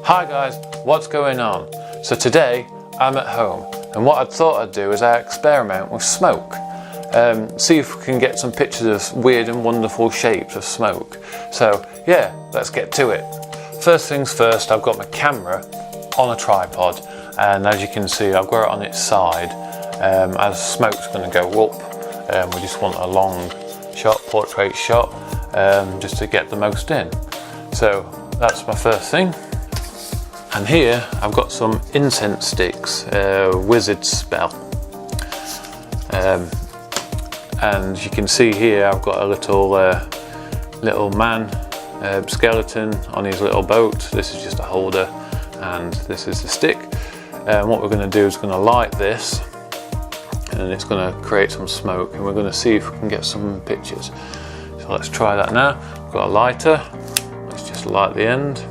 Hi guys, what's going on? So today I'm at home and what I thought I'd do is I experiment with smoke. See if we can get some pictures of weird and wonderful shapes of smoke. So yeah, let's get to it. First things first, I've got my camera on a tripod and as you can see I've got it on its side. As smoke's going to go up, we just want a long shot, portrait shot, just to get the most in. So that's my first thing. And here I've got some incense sticks, wizard spell. And you can see here I've got a little man skeleton on his little boat. This is just a holder and this is the stick. And what we're going to do is going to light this and it's going to create some smoke and we're going to see if we can get some pictures. So let's try that now. We've got a lighter. Let's just light the end.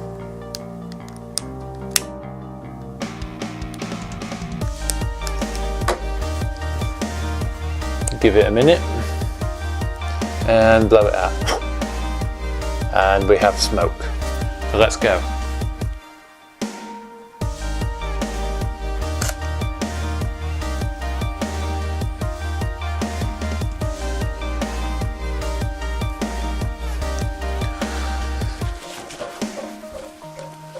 Give it a minute and blow it out and we have smoke. So let's go.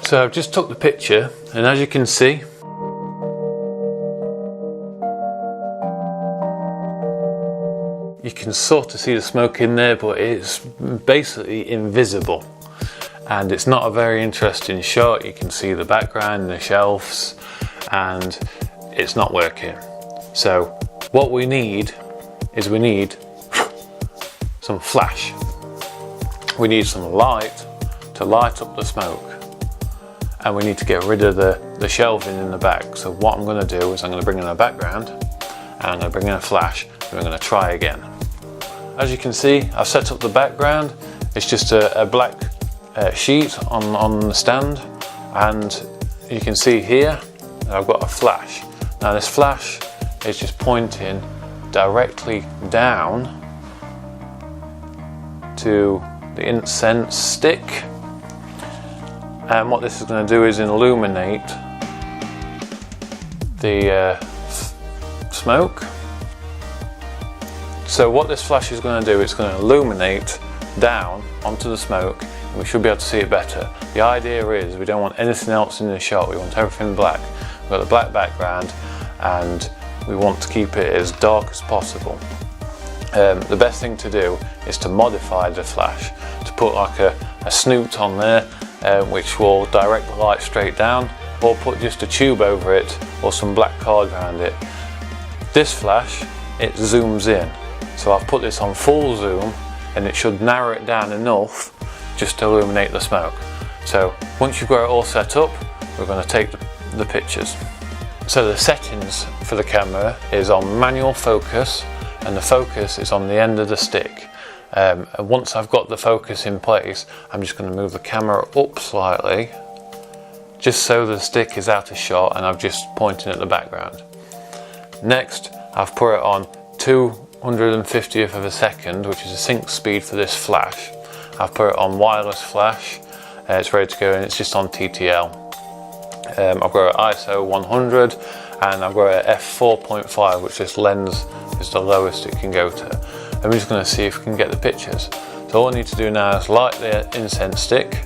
So I've just took the picture and as you can see you can sort of see the smoke in there, but it's basically invisible and it's not a very interesting shot. You can see the background and the shelves and it's not working. So what we need is some flash. We need some light to light up the smoke and we need to get rid of the shelving in the back. So what I'm going to do is I'm going to bring in a background and I'm going to bring in a flash and we're going to try again. As you can see, I've set up the background. It's just a black sheet on the stand and you can see here that I've got a flash. Now this flash is just pointing directly down to the incense stick and what this is going to do is illuminate the smoke. So what this flash is going to do, it's going to illuminate down onto the smoke and we should be able to see it better. The idea is we don't want anything else in the shot, we want everything black. We've got the black background and we want to keep it as dark as possible. The best thing to do is to modify the flash, to put like a snoot on there which will direct the light straight down, or put just a tube over it or some black card around it. This flash, it zooms in. So I've put this on full zoom and it should narrow it down enough just to illuminate the smoke. So once you've got it all set up, we're going to take the pictures. So the settings for the camera is on manual focus and the focus is on the end of the stick. And once I've got the focus in place, I'm just going to move the camera up slightly just so the stick is out of shot and I'm just pointing at the background. Next, I've put it on 250th of a second, which is a sync speed for this flash. I've put it on wireless flash, it's ready to go and it's just on TTL. I've got an ISO 100 and I've got an f4.5, which this lens is the lowest it can go to. I'm just going to see if we can get the pictures. So all I need to do now is light the incense stick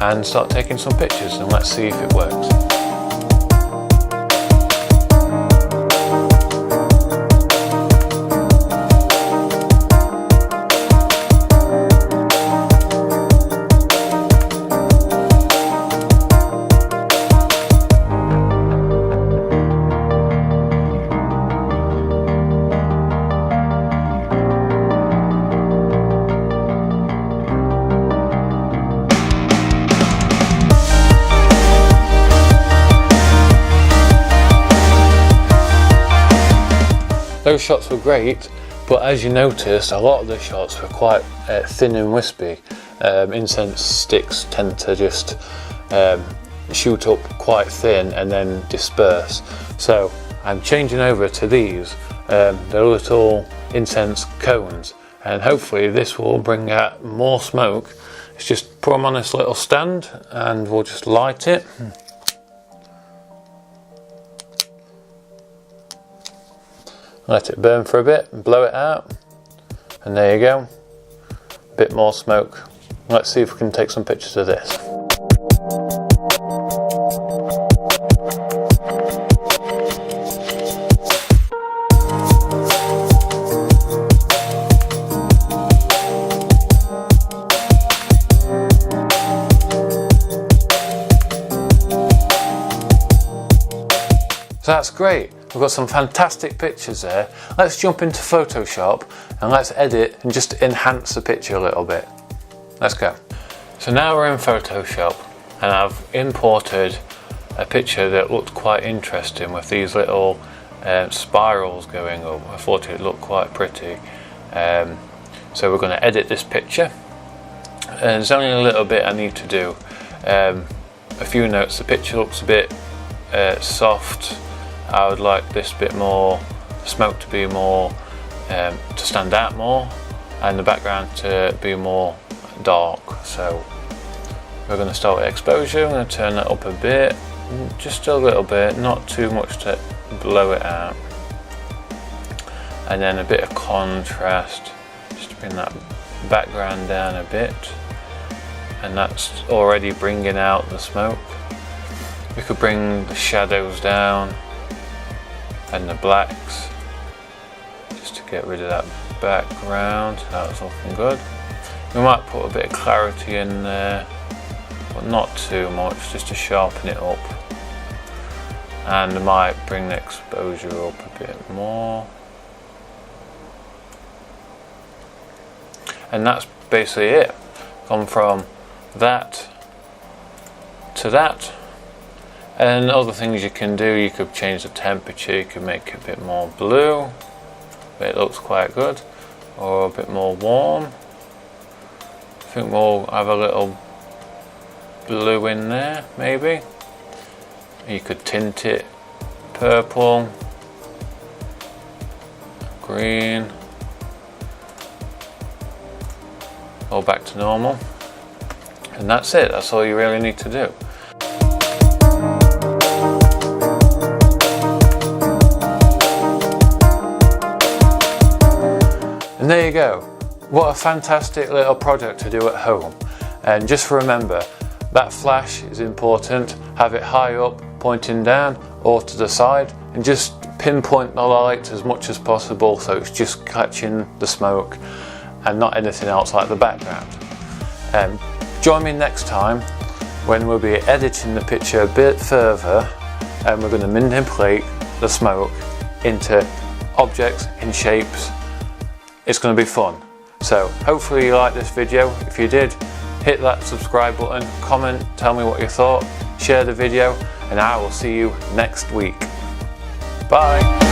and start taking some pictures and let's see if it works. Those shots were great, but as you noticed, a lot of the shots were quite thin and wispy. Incense sticks tend to just shoot up quite thin and then disperse. So I'm changing over to these. They're little incense cones, and hopefully this will bring out more smoke is just put them on this little stand and we'll just light it. Let it burn for a bit and blow it out. And there you go. A bit more smoke. Let's see if we can take some pictures of this. So that's great. We've got some fantastic pictures there. Let's jump into Photoshop and let's edit and just enhance the picture a little bit. Let's go. So now we're in Photoshop and I've imported a picture that looked quite interesting with these little spirals going up. I thought it looked quite pretty. So we're going to edit this picture. And there's only a little bit I need to do. A few notes. The picture looks a bit soft. I would like this bit more, smoke to be more, to stand out more, and the background to be more dark. So we're going to start with exposure. I'm going to turn that up a bit, just a little bit, not too much to blow it out. And then a bit of contrast, just to bring that background down a bit. And that's already bringing out the smoke. We could bring the shadows down and the blacks just to get rid of that background. That's looking good. We might put a bit of clarity in there, but not too much, just to sharpen it up. And I might bring the exposure up a bit more. And that's basically it. Gone from that to that. And other things you can do, you could change the temperature, you could make it a bit more blue, it looks quite good, or a bit more warm. I think we'll have a little blue in there, maybe. You could tint it purple, green, all back to normal. And that's it, that's all you really need to do. And there you go. What a fantastic little project to do at home. And just remember, that flash is important. Have it high up, pointing down, or to the side, and just pinpoint the light as much as possible so it's just catching the smoke and not anything else like the background. Join me next time when we'll be editing the picture a bit further and we're going to manipulate the smoke into objects in shapes. It's going to be fun. So hopefully you liked this video. If you did, hit that subscribe button, comment, tell me what you thought, share the video, and I will see you next week. Bye.